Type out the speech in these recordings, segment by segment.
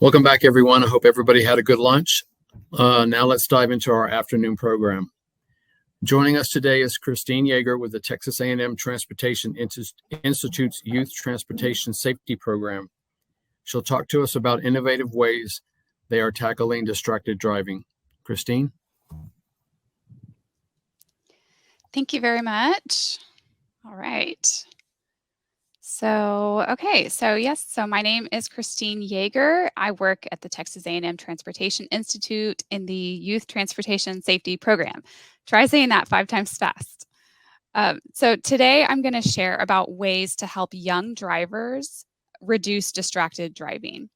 Welcome back, everyone. I hope everybody had a good lunch. Now let's dive into our afternoon program. Joining us today is Christine Yeager with the Texas A&M Transportation Institute's Youth Transportation Safety Program. She'll talk to us about innovative ways they are tackling distracted driving. Christine? Thank you very much. All right. So my name is Christine Yeager. I work at the Texas A&M Transportation Institute in the Youth Transportation Safety Program. Try saying that 5 times fast. So today I'm going to share about ways to help young drivers reduce distracted driving.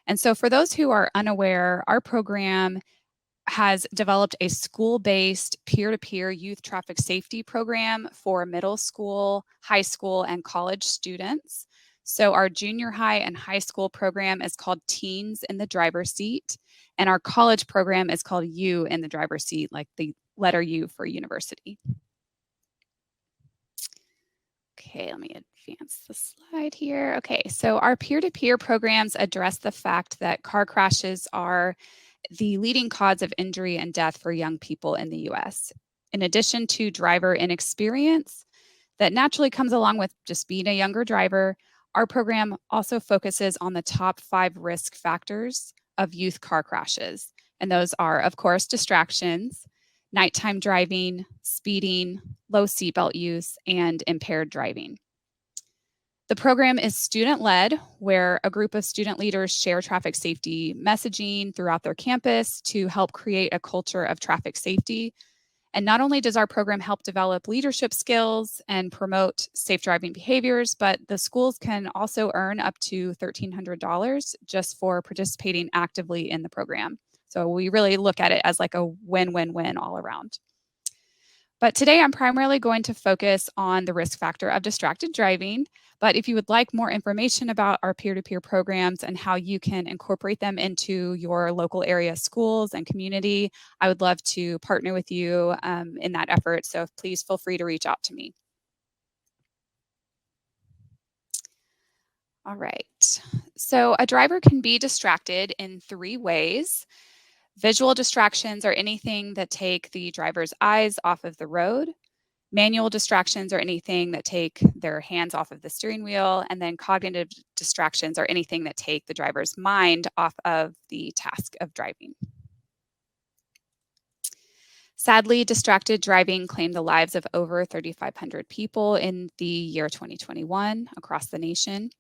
And so for those who are unaware, our program has developed a school-based peer-to-peer youth traffic safety program for middle school, high school, and college students. So our junior high and high school program is called Teens in the Driver's Seat, and our college program is called U in the Driver's Seat, like the letter U for university. Okay, let me advance the slide here. Okay, so our peer-to-peer programs address the fact that car crashes are the leading cause of injury and death for young people in the US. In addition to driver inexperience that naturally comes along with just being a younger driver, our program also focuses on the top 5 risk factors of youth car crashes. And those are, of course, distractions, nighttime driving, speeding, low seatbelt use, and impaired driving. The program is student-led, where a group of student leaders share traffic safety messaging throughout their campus to help create a culture of traffic safety. And not only does our program help develop leadership skills and promote safe driving behaviors, but the schools can also earn up to $1,300 just for participating actively in the program. So we really look at it as like a win-win-win all around. But today I'm primarily going to focus on the risk factor of distracted driving. But if you would like more information about our peer-to-peer programs and how you can incorporate them into your local area schools and community, I would love to partner with you in that effort. So please feel free to reach out to me. All right. So a driver can be distracted in 3 ways. Visual distractions are anything that take the driver's eyes off of the road. Manual distractions are anything that take their hands off of the steering wheel. And then cognitive distractions are anything that take the driver's mind off of the task of driving. Sadly, distracted driving claimed the lives of over 3,500 people in the year 2021 across the nation.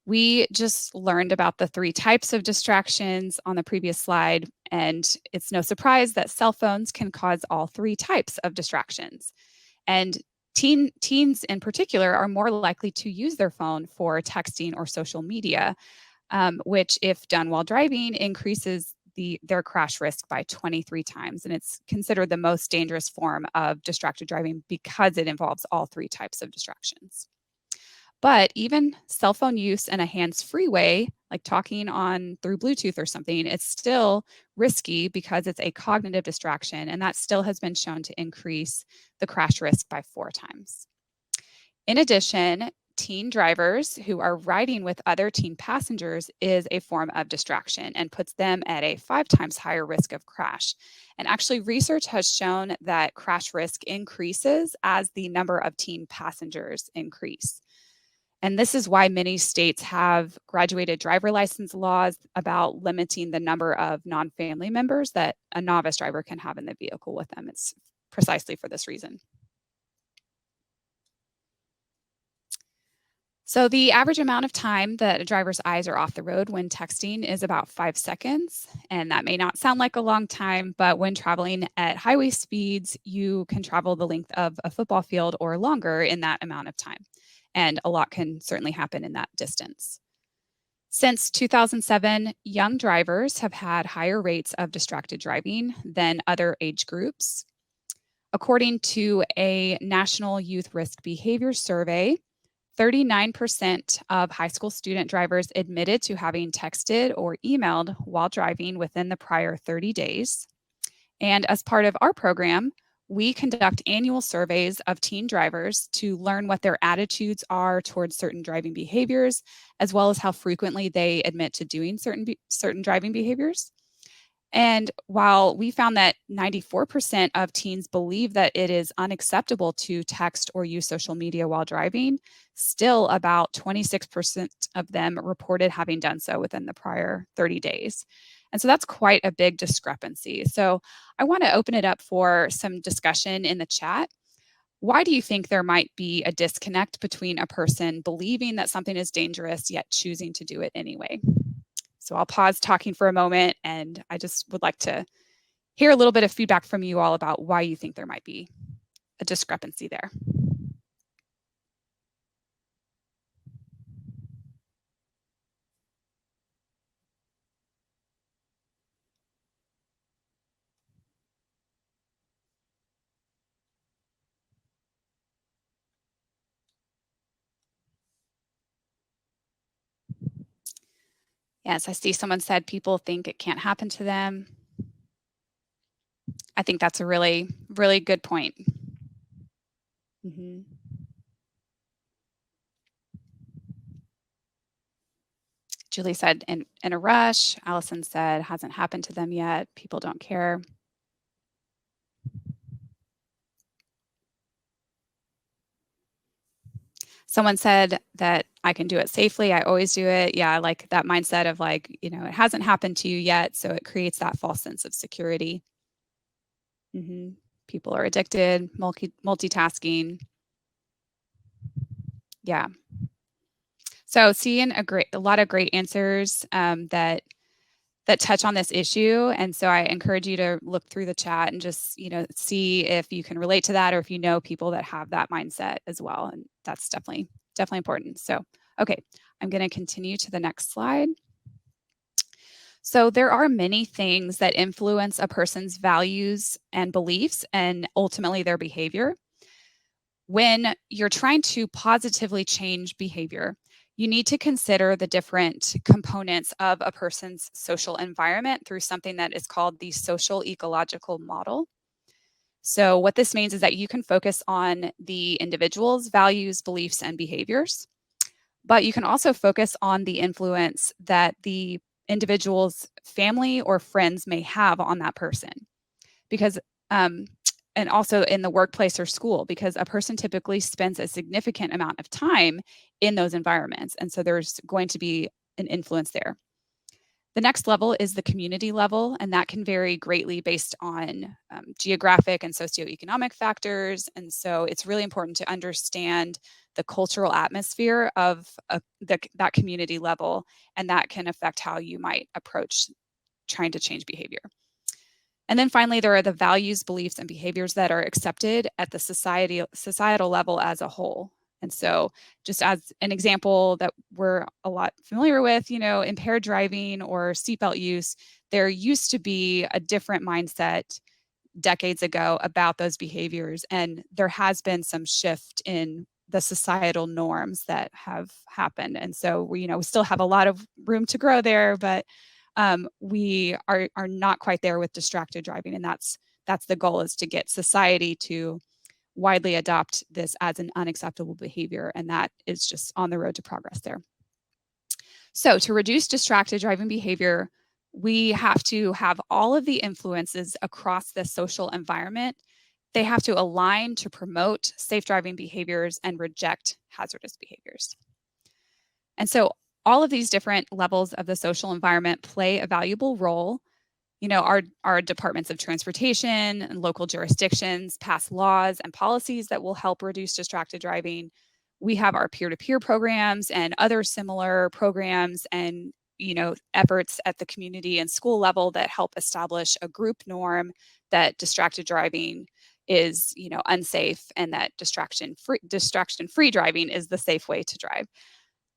We just learned about the 3 types of distractions on the previous slide, and it's no surprise that cell phones can cause all 3 types of distractions. And teens in particular are more likely to use their phone for texting or social media, which, if done while driving, increases their crash risk by 23 times. And it's considered the most dangerous form of distracted driving because it involves all 3 types of distractions. But even cell phone use in a hands-free way, like talking through Bluetooth or something, it's still risky because it's a cognitive distraction, and that still has been shown to increase the crash risk by 4 times. In addition, teen drivers who are riding with other teen passengers is a form of distraction and puts them at a 5 times higher risk of crash. And actually, research has shown that crash risk increases as the number of teen passengers increase. And this is why many states have graduated driver license laws about limiting the number of non-family members that a novice driver can have in the vehicle with them. It's precisely for this reason. So the average amount of time that a driver's eyes are off the road when texting is about 5 seconds. And that may not sound like a long time, but when traveling at highway speeds, you can travel the length of a football field or longer in that amount of time. And a lot can certainly happen in that distance. Since 2007, young drivers have had higher rates of distracted driving than other age groups. According to a National Youth Risk Behavior Survey, 39% of high school student drivers admitted to having texted or emailed while driving within the prior 30 days. And as part of our program, we conduct annual surveys of teen drivers to learn what their attitudes are towards certain driving behaviors, as well as how frequently they admit to doing certain driving behaviors. And while we found that 94% of teens believe that it is unacceptable to text or use social media while driving, still about 26% of them reported having done so within the prior 30 days. And so that's quite a big discrepancy. So I want to open it up for some discussion in the chat. Why do you think there might be a disconnect between a person believing that something is dangerous yet choosing to do it anyway? So I'll pause talking for a moment, and I just would like to hear a little bit of feedback from you all about why you think there might be a discrepancy there. Yes, I see someone said people think it can't happen to them. I think that's a really, really good point. Mm-hmm. Julie said in a rush. Allison said hasn't happened to them yet. People don't care. Someone said that I can do it safely. I always do it. Yeah, I like that mindset of like, it hasn't happened to you yet. So it creates that false sense of security. Mm-hmm. People are addicted, multitasking. Yeah. So seeing a lot of great answers that touch on this issue. And so I encourage you to look through the chat and just, see if you can relate to that or if you know people that have that mindset as well. And that's definitely important. So, okay, I'm going to continue to the next slide. So there are many things that influence a person's values and beliefs and ultimately their behavior. When you're trying to positively change behavior, you need to consider the different components of a person's social environment through something that is called the social ecological model. So, what this means is that you can focus on the individual's values, beliefs, and behaviors, but you can also focus on the influence that the individual's family or friends may have on that person. Because and also in the workplace or school, because a person typically spends a significant amount of time in those environments. And so there's going to be an influence there. The next level is the community level, and that can vary greatly based on geographic and socioeconomic factors. And so it's really important to understand the cultural atmosphere of that community level, and that can affect how you might approach trying to change behavior. And then finally, there are the values, beliefs, and behaviors that are accepted at the societal level as a whole. And so just as an example that we're a lot familiar with, impaired driving or seatbelt use, there used to be a different mindset decades ago about those behaviors. And there has been some shift in the societal norms that have happened. And so we still have a lot of room to grow there, but we are not quite there with distracted driving, and that's the goal, is to get society to widely adopt this as an unacceptable behavior, and that is just on the road to progress there. So to reduce distracted driving behavior, we have to have all of the influences across the social environment. They have to align to promote safe driving behaviors and reject hazardous behaviors. And so all of these different levels of the social environment play a valuable role. Our departments of transportation and local jurisdictions pass laws and policies that will help reduce distracted driving. We have our peer-to-peer programs and other similar programs and efforts at the community and school level that help establish a group norm that distracted driving is unsafe, and that distraction-free driving is the safe way to drive.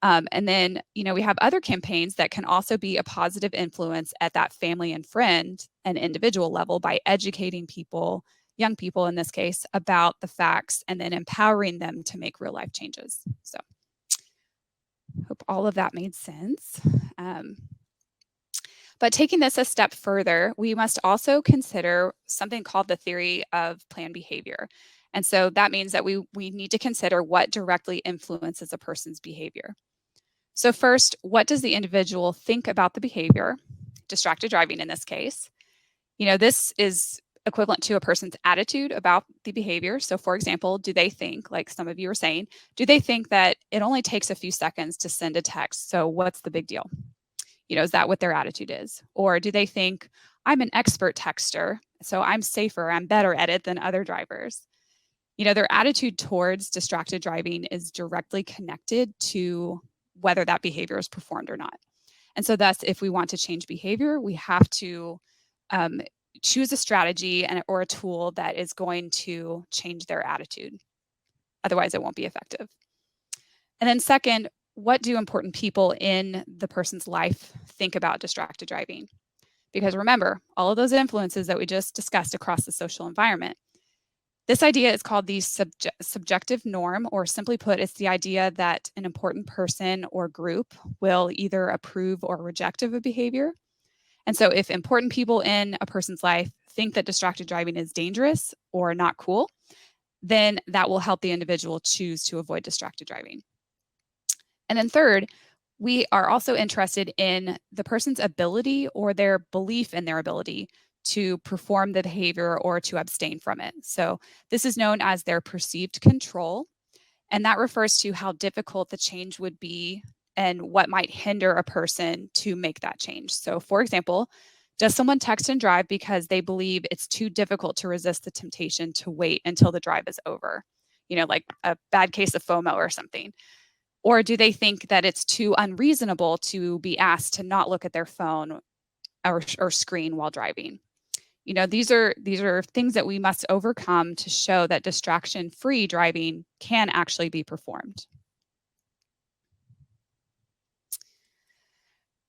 And then, we have other campaigns that can also be a positive influence at that family and friend and individual level by educating people, young people in this case, about the facts and then empowering them to make real life changes. So hope all of that made sense. But taking this a step further, we must also consider something called the theory of planned behavior. And so that means that we need to consider what directly influences a person's behavior. So first, what does the individual think about the behavior? Distracted driving in this case. This is equivalent to a person's attitude about the behavior. So for example, do they think, like some of you are saying, do they think that it only takes a few seconds to send a text? So what's the big deal? Is that what their attitude is? Or do they think, I'm an expert texter, so I'm safer, I'm better at it than other drivers? Their attitude towards distracted driving is directly connected to whether that behavior is performed or not. And so thus, if we want to change behavior, we have to choose a strategy or a tool that is going to change their attitude. Otherwise, it won't be effective. And then second, what do important people in the person's life think about distracted driving? Because remember, all of those influences that we just discussed across the social environment. This idea is called the subjective norm, or simply put, it's the idea that an important person or group will either approve or reject of a behavior. And so if important people in a person's life think that distracted driving is dangerous or not cool, then that will help the individual choose to avoid distracted driving. And then third, we are also interested in the person's ability or their belief in their ability to perform the behavior or to abstain from it. So this is known as their perceived control. And that refers to how difficult the change would be and what might hinder a person to make that change. So for example, does someone text and drive because they believe it's too difficult to resist the temptation to wait until the drive is over? Like a bad case of FOMO or something. Or do they think that it's too unreasonable to be asked to not look at their phone or screen while driving? These are things that we must overcome to show that distraction-free driving can actually be performed.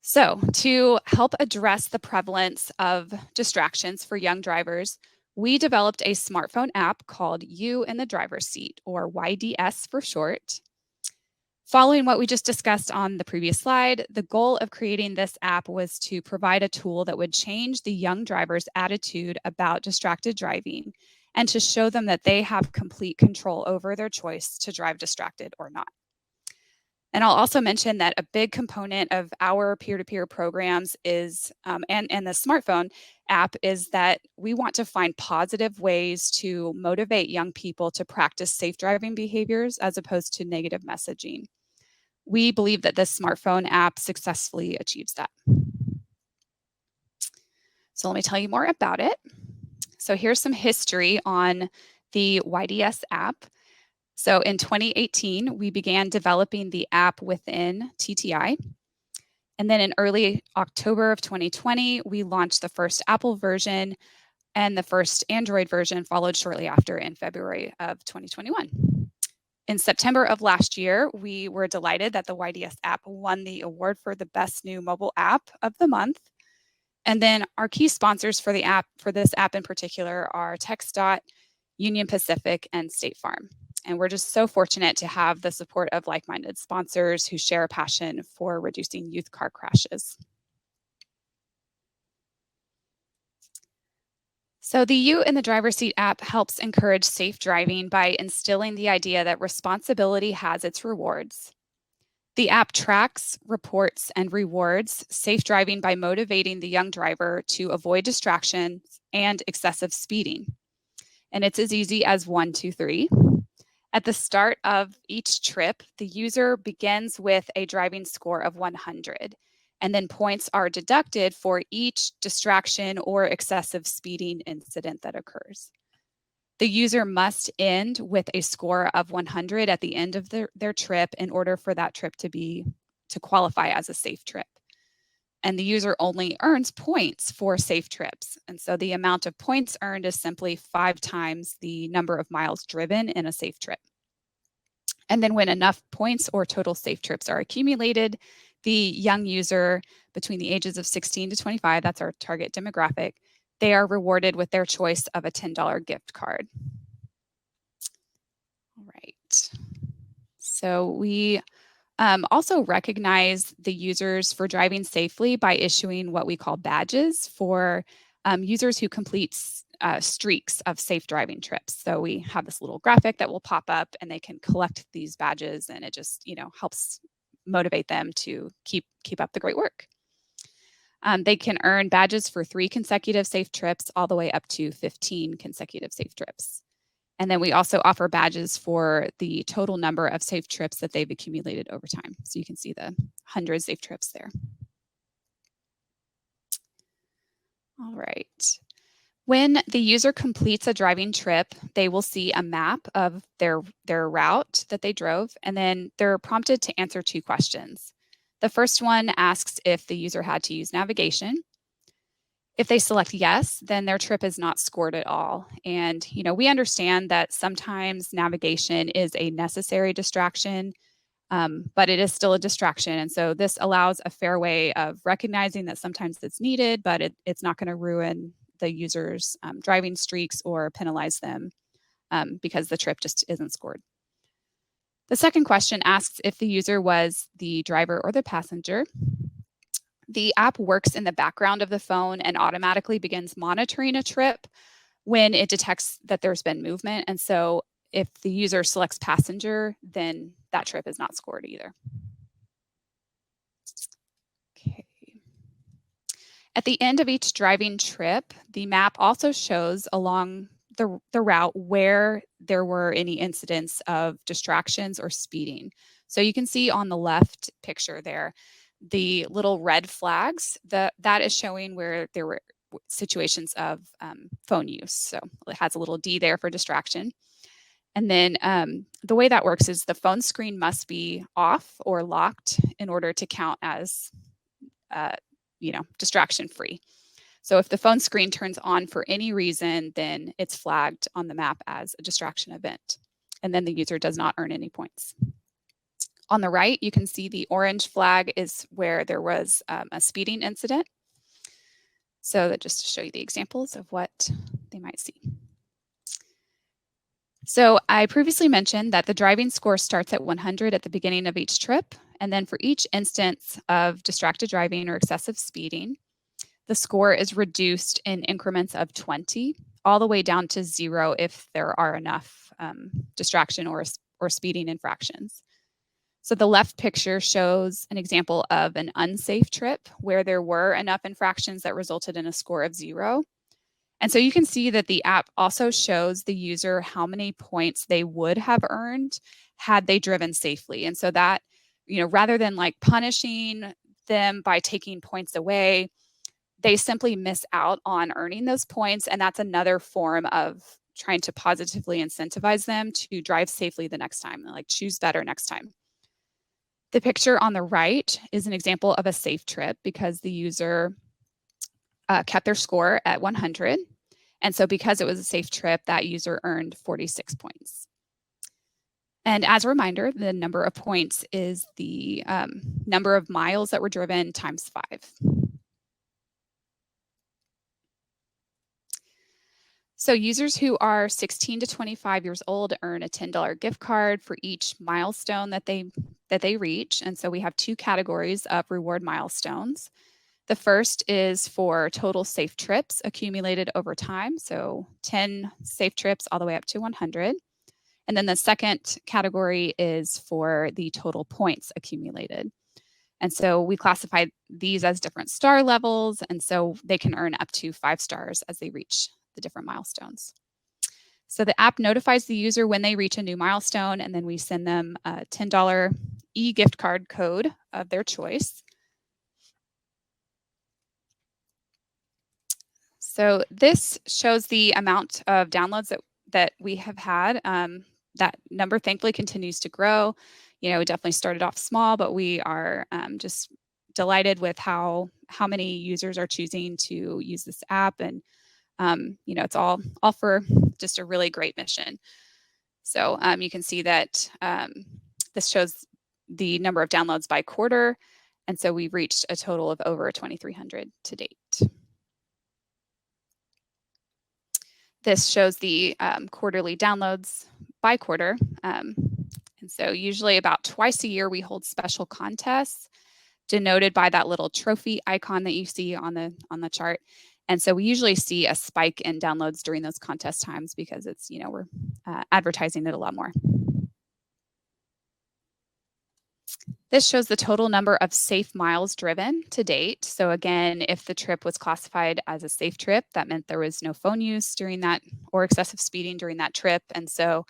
So to help address the prevalence of distractions for young drivers, we developed a smartphone app called You in the Driver's Seat, or YDS for short. Following what we just discussed on the previous slide, the goal of creating this app was to provide a tool that would change the young driver's attitude about distracted driving and to show them that they have complete control over their choice to drive distracted or not. And I'll also mention that a big component of our peer-to-peer programs is, and the smartphone app, is that we want to find positive ways to motivate young people to practice safe driving behaviors as opposed to negative messaging. We believe that this smartphone app successfully achieves that. So let me tell you more about it. So here's some history on the YDS app. So in 2018, we began developing the app within TTI. And then in early October of 2020, we launched the first Apple version, and the first Android version followed shortly after in February of 2021. In September of last year, we were delighted that the YDS app won the award for the best new mobile app of the month. And then our key sponsors for the app, for this app in particular, are TxDOT, Union Pacific, and State Farm. And we're just so fortunate to have the support of like-minded sponsors who share a passion for reducing youth car crashes. So the You in the Driver's Seat app helps encourage safe driving by instilling the idea that responsibility has its rewards. The app tracks, reports, and rewards safe driving by motivating the young driver to avoid distractions and excessive speeding. And it's as easy as 1, 2, 3. At the start of each trip, the user begins with a driving score of 100, and then points are deducted for each distraction or excessive speeding incident that occurs. The user must end with a score of 100 at the end of their trip in order for that trip to qualify as a safe trip. And the user only earns points for safe trips. And so the amount of points earned is simply 5 times the number of miles driven in a safe trip. And then when enough points or total safe trips are accumulated, the young user between the ages of 16 to 25, that's our target demographic, they are rewarded with their choice of a $10 gift card. All right. So we Also recognize the users for driving safely by issuing what we call badges for users who complete streaks of safe driving trips. So we have this little graphic that will pop up and they can collect these badges, and it just, helps motivate them to keep up the great work. They can earn badges for 3 consecutive safe trips all the way up to 15 consecutive safe trips. And then we also offer badges for the total number of safe trips that they've accumulated over time. So you can see the 100 safe trips there. All right. When the user completes a driving trip, they will see a map of their route that they drove, and then they're prompted to answer 2 questions. The first one asks if the user had to use navigation. If they select yes, then their trip is not scored at all. And, we understand that sometimes navigation is a necessary distraction, but it is still a distraction. And so this allows a fair way of recognizing that sometimes it's needed, but it's not going to ruin the user's driving streaks or penalize them because the trip just isn't scored. The second question asks if the user was the driver or the passenger. The app works in the background of the phone and automatically begins monitoring a trip when it detects that there's been movement. And so if the user selects passenger, then that trip is not scored either. Okay. At the end of each driving trip, the map also shows along the route where there were any incidents of distractions or speeding. So you can see on the left picture there, the little red flags, that is showing where there were situations of phone use. So it has a little D there for distraction. And then the way that works is the phone screen must be off or locked in order to count as, distraction free. So if the phone screen turns on for any reason, then it's flagged on the map as a distraction event. And then the user does not earn any points. On the right, you can see the orange flag is where there was a speeding incident. So that just to show you the examples of what they might see. So I previously mentioned that the driving score starts at 100 at the beginning of each trip. And then for each instance of distracted driving or excessive speeding, the score is reduced in increments of 20, all the way down to 0 if there are enough distraction or speeding infractions. So the left picture shows an example of an unsafe trip where there were enough infractions that resulted in a score of 0. And so you can see that the app also shows the user how many points they would have earned had they driven safely. And so that, rather than like punishing them by taking points away, they simply miss out on earning those points. And that's another form of trying to positively incentivize them to drive safely the next time, like choose better next time. The picture on the right is an example of a safe trip because the user kept their score at 100. And so because it was a safe trip, that user earned 46 points. And as a reminder, the number of points is the number of miles that were driven times 5. So users who are 16 to 25 years old earn a $10 gift card for each milestone that they reach. And so we have 2 categories of reward milestones. The first is for total safe trips accumulated over time. So 10 safe trips all the way up to 100. And then the second category is for the total points accumulated. And so we classify these as different star levels. And so they can earn up to 5 stars as they reach the different milestones. So the app notifies the user when they reach a new milestone, and then we send them a $10 e-gift card code of their choice. So this shows the amount of downloads that we have had. That number thankfully continues to grow. It definitely started off small, but we are just delighted with how many users are choosing to use this app. And it's all for just a really great mission. So you can see that this shows the number of downloads by quarter. And so we've reached a total of over 2,300 to date. This shows the quarterly downloads by quarter. And And so usually about twice a year, we hold special contests denoted by that little trophy icon that you see on the chart. And so we usually see a spike in downloads during those contest times because it's, we're advertising it a lot more. This shows the total number of safe miles driven to date. So again, if the trip was classified as a safe trip, that meant there was no phone use during that or excessive speeding during that trip. And so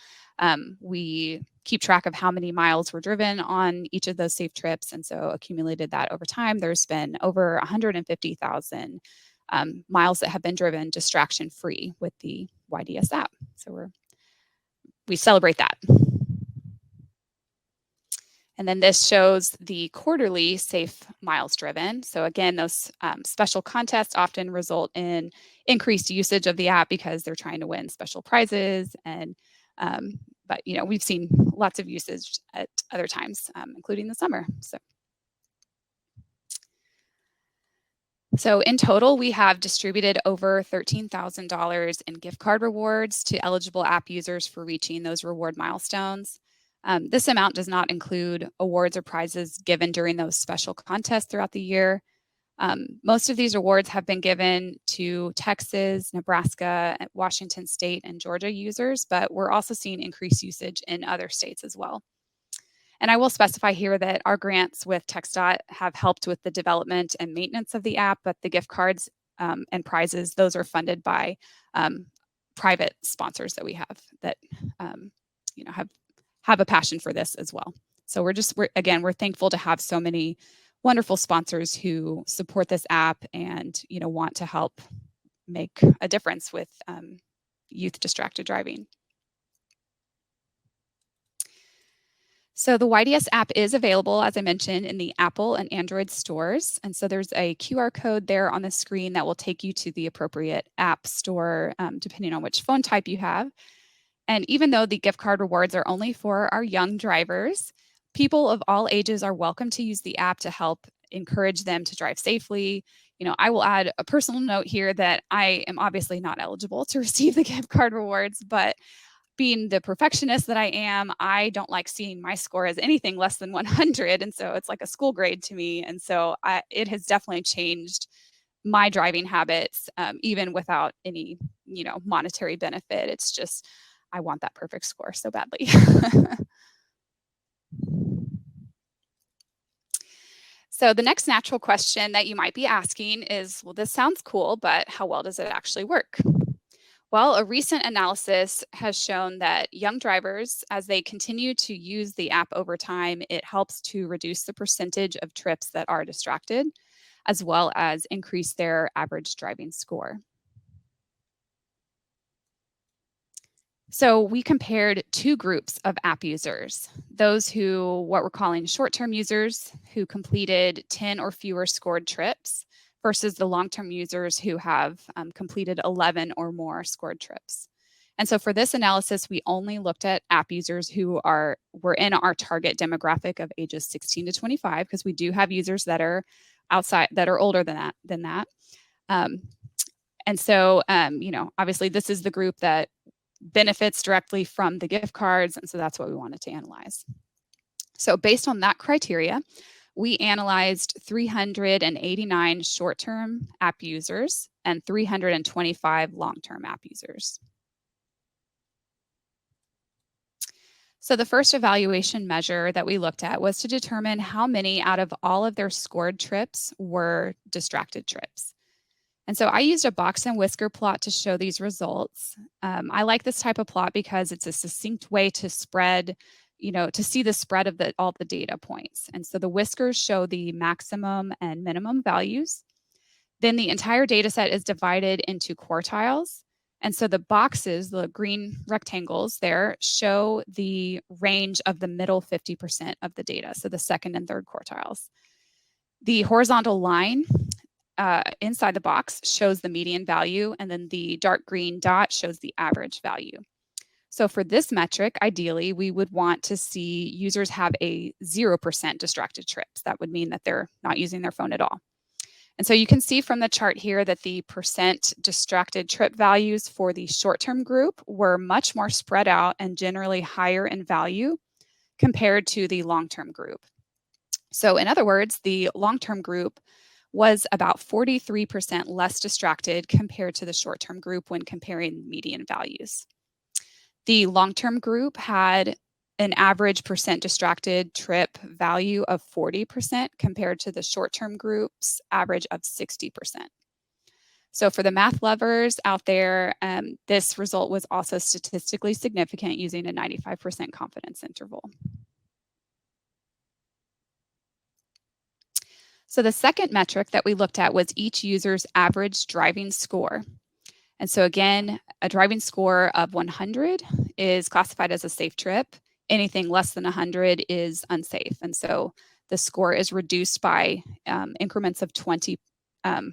we keep track of how many miles were driven on each of those safe trips. And so accumulated that over time, there's been over 150,000 miles that have been driven distraction-free with the YDS app. So we celebrate that. And then this shows the quarterly safe miles driven. So again, those special contests often result in increased usage of the app because they're trying to win special prizes. And but we've seen lots of usage at other times, including the summer. So in total, we have distributed over $13,000 in gift card rewards to eligible app users for reaching those reward milestones. This amount does not include awards or prizes given during those special contests throughout the year. Most of these awards have been given to Texas, Nebraska, Washington State, and Georgia users, but we're also seeing increased usage in other states as well. And I will specify here that our grants with TxDOT have helped with the development and maintenance of the app, but the gift cards and prizes, those are funded by private sponsors that we have that have a passion for this as well. So we're thankful to have so many wonderful sponsors who support this app and want to help make a difference with youth distracted driving. So the YDS app is available, as I mentioned, in the Apple and Android stores. And so there's a QR code there on the screen that will take you to the appropriate app store, depending on which phone type you have. And even though the gift card rewards are only for our young drivers, people of all ages are welcome to use the app to help encourage them to drive safely. I will add a personal note here that I am obviously not eligible to receive the gift card rewards, but being the perfectionist that I am, I don't like seeing my score as anything less than 100. And so it's like a school grade to me. And so it has definitely changed my driving habits, even without any, monetary benefit. It's just, I want that perfect score so badly. So the next natural question that you might be asking is, well, this sounds cool, but how well does it actually work? Well, a recent analysis has shown that young drivers, as they continue to use the app over time, it helps to reduce the percentage of trips that are distracted, as well as increase their average driving score. So we compared two groups of app users, those what we're calling short-term users who completed 10 or fewer scored trips, versus the long-term users who have completed 11 or more scored trips. And so for this analysis, we only looked at app users who were in our target demographic of ages 16 to 25, because we do have users that are outside, that are older than that. And so, obviously this is the group that benefits directly from the gift cards. And so that's what we wanted to analyze. So based on that criteria, we analyzed 389 short-term app users and 325 long-term app users. So the first evaluation measure that we looked at was to determine how many out of all of their scored trips were distracted trips. And so I used a box and whisker plot to show these results. I like this type of plot because it's a succinct way to spread, to see the spread of all the data points. And so the whiskers show the maximum and minimum values. Then the entire data set is divided into quartiles. And so the boxes, the green rectangles there, show the range of the middle 50% of the data, so the second and third quartiles. The horizontal line inside the box shows the median value, and then the dark green dot shows the average value. So for this metric, ideally, we would want to see users have a 0% distracted trips. That would mean that they're not using their phone at all. And so you can see from the chart here that the percent distracted trip values for the short-term group were much more spread out and generally higher in value compared to the long-term group. So in other words, the long-term group was about 43% less distracted compared to the short-term group when comparing median values. The long-term group had an average percent distracted trip value of 40% compared to the short-term group's average of 60%. So for the math lovers out there, this result was also statistically significant using a 95% confidence interval. So the second metric that we looked at was each user's average driving score. And so again, a driving score of 100 is classified as a safe trip. Anything less than 100 is unsafe. And so the score is reduced by increments of 20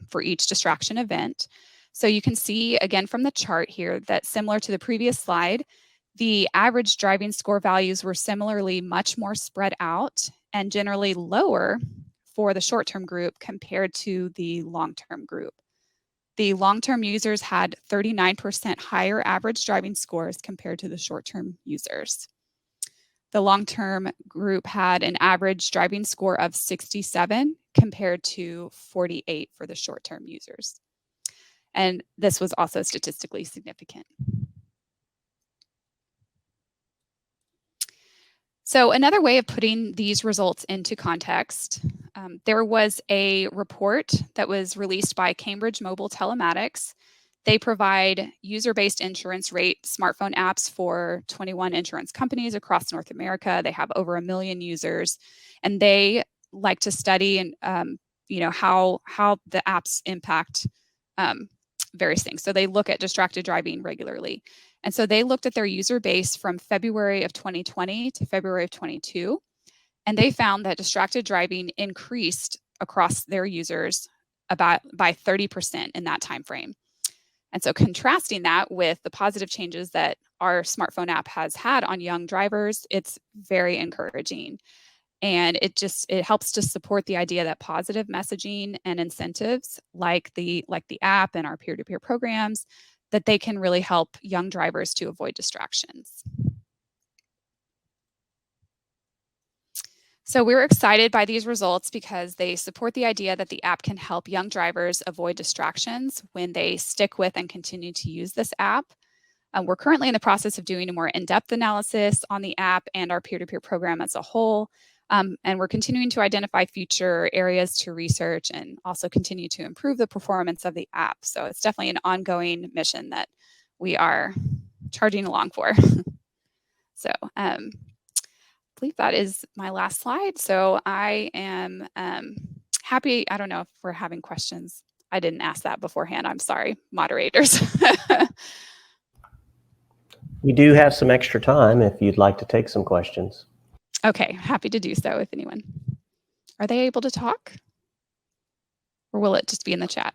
for each distraction event. So you can see again from the chart here that similar to the previous slide, the average driving score values were similarly much more spread out and generally lower for the short-term group compared to the long-term group. The long-term users had 39% higher average driving scores compared to the short-term users. The long-term group had an average driving score of 67 compared to 48 for the short-term users. And this was also statistically significant. So another way of putting these results into context, there was a report that was released by Cambridge Mobile Telematics. They provide user-based insurance rate smartphone apps for 21 insurance companies across North America. They have over 1 million users, and they like to study and how the apps impact various things. So they look at distracted driving regularly. And so they looked at their user base from February of 2020 to February of 22, and they found that distracted driving increased across their users by 30% in that time frame. And so contrasting that with the positive changes that our smartphone app has had on young drivers, it's very encouraging. And it helps to support the idea that positive messaging and incentives like the app and our peer-to-peer programs, that they can really help young drivers to avoid distractions. So we're excited by these results because they support the idea that the app can help young drivers avoid distractions when they stick with and continue to use this app. We're currently in the process of doing a more in-depth analysis on the app and our peer-to-peer program as a whole. And we're continuing to identify future areas to research and also continue to improve the performance of the app. So it's definitely an ongoing mission that we are charging along for. So I believe that is my last slide. So I am happy. I don't know if we're having questions. I didn't ask that beforehand. I'm sorry, moderators. We do have some extra time if you'd like to take some questions. Okay, happy to do so if anyone. Are they able to talk? Or will it just be in the chat?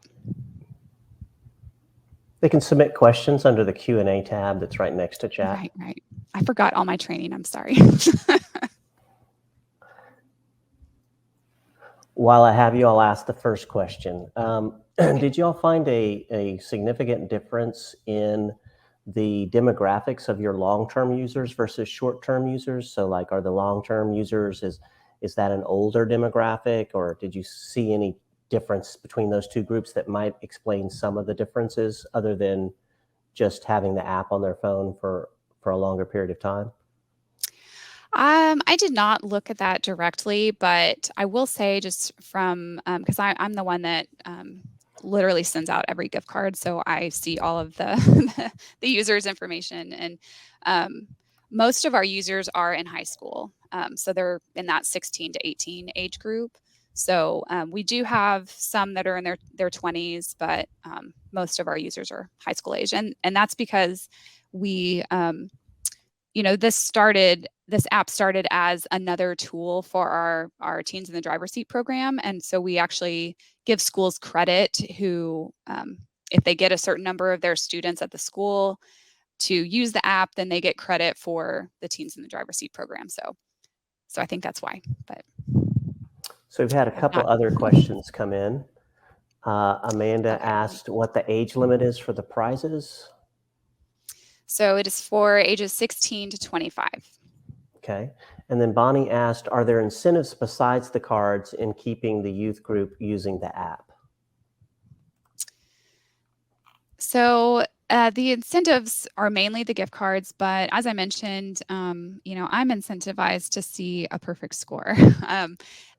They can submit questions under the Q&A tab that's right next to chat. Right. I forgot all my training, I'm sorry. While I have you, I'll ask the first question. Did you all find a significant difference in the demographics of your long-term users versus short-term users? So like, are the long-term users, is that an older demographic, or did you see any difference between those two groups that might explain some of the differences other than just having the app on their phone for a longer period of time? I did not look at that directly, but I will say just from, because I'm the one that literally sends out every gift card. So I see all of the users' information, and most of our users are in high school. So they're in that 16 to 18 age group. So we do have some that are in their 20s, but most of our users are high school age. And that's because we, this app started as another tool for our Teens in the Driver's Seat program. And so we actually give schools credit who, if they get a certain number of their students at the school to use the app, then they get credit for the Teens in the Driver's Seat program. So I think that's why. But so we've had a couple other questions come in. Amanda asked what the age limit is for the prizes. So it is for ages 16 to 25. Okay. And then Bonnie asked, are there incentives besides the cards in keeping the youth group using the app? So the incentives are mainly the gift cards, but as I mentioned, I'm incentivized to see a perfect score.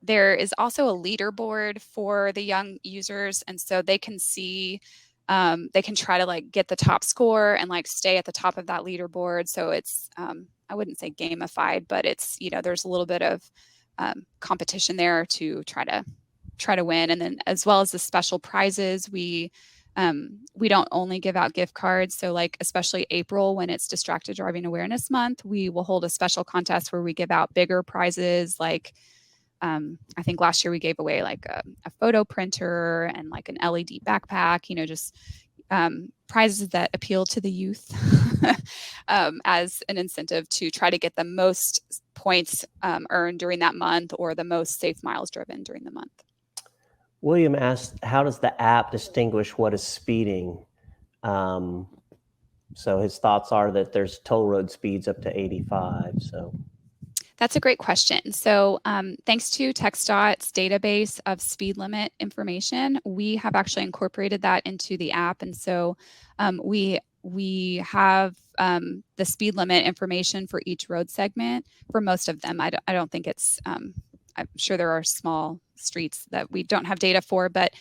There is also a leaderboard for the young users, and so they can see, they can try to like get the top score and like stay at the top of that leaderboard. So it's, I wouldn't say gamified, but it's, there's a little bit of competition there to try to win. And then as well as the special prizes, we don't only give out gift cards. So like, especially April, when it's Distracted Driving Awareness Month, we will hold a special contest where we give out bigger prizes. Like, I think last year we gave away like a photo printer and like an LED backpack, just prizes that appeal to the youth as an incentive to try to get the most points earned during that month, or the most safe miles driven during the month. William asked, how does the app distinguish what is speeding? So his thoughts are that there's toll road speeds up to 85. So that's a great question. So thanks to TxDOT's database of speed limit information, we have actually incorporated that into the app. And so we have the speed limit information for each road segment for most of them. I don't think it's, I'm sure there are small streets that we don't have data for, but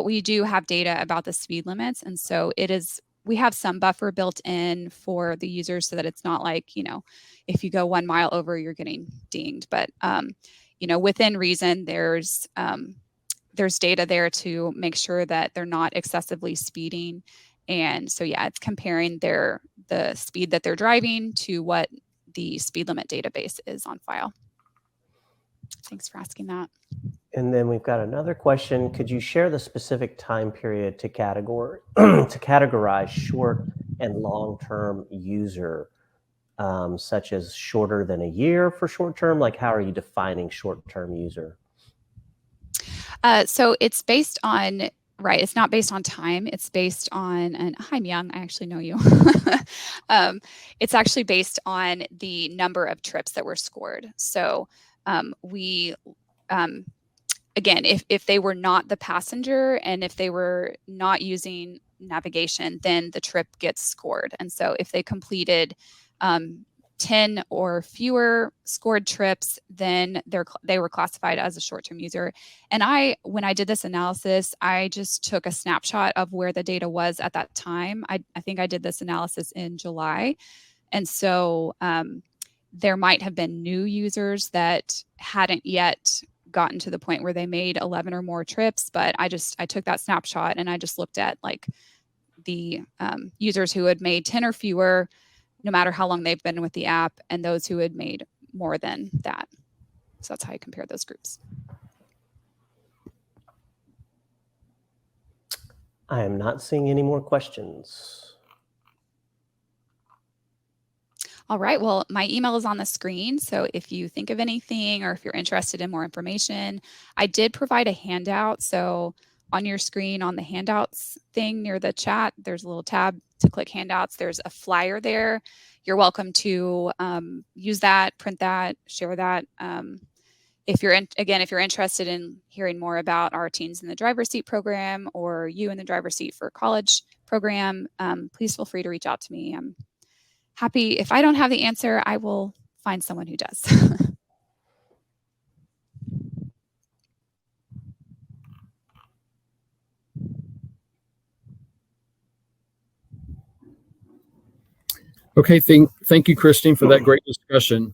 we do have data about the speed limits. And so we have some buffer built in for the users so that it's not like, if you go 1 mile over, you're getting dinged. But, within reason, there's data there to make sure that they're not excessively speeding. And so, yeah, it's comparing the speed that they're driving to what the speed limit database is on file. Thanks for asking that. And then we've got another question. Could you share the specific time period to categorize short and long-term user, such as shorter than a year for short-term? Like, how are you defining short-term user? So it's based on, right, it's not based on time. It's based on, and hi, Myung, I actually know you. It's actually based on the number of trips that were scored. So again, if they were not the passenger and if they were not using navigation, then the trip gets scored. And so if they completed 10 or fewer scored trips, then they were classified as a short-term user. And when I did this analysis, I just took a snapshot of where the data was at that time. I think I did this analysis in July. And so there might have been new users that hadn't yet gotten to the point where they made 11 or more trips, but I took that snapshot and I just looked at like the users who had made 10 or fewer, no matter how long they've been with the app, and those who had made more than that. So that's how I compare those groups. I am not seeing any more questions. All right, well, my email is on the screen. So if you think of anything or if you're interested in more information, I did provide a handout. So on your screen, on the handouts thing near the chat, there's a little tab to click handouts. There's a flyer there. You're welcome to use that, print that, share that. If you're interested in hearing more about our Teens in the Driver's Seat program or You in the Driver's Seat for College program, please feel free to reach out to me. I'm happy. If I don't have the answer, I will find someone who does. Okay, thank you, Christine, for that great discussion.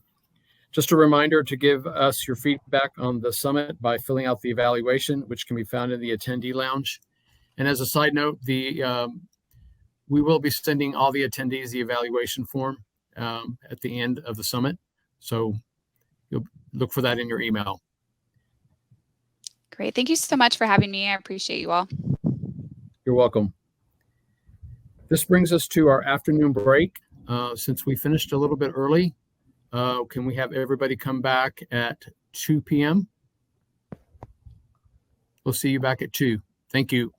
Just a reminder to give us your feedback on the summit by filling out the evaluation, which can be found in the attendee lounge. And as a side note, we will be sending all the attendees the evaluation form at the end of the summit. So you'll look for that in your email. Great. Thank you so much for having me. I appreciate you all. You're welcome. This brings us to our afternoon break. Since we finished a little bit early, can we have everybody come back at 2 p.m.? We'll see you back at 2. Thank you.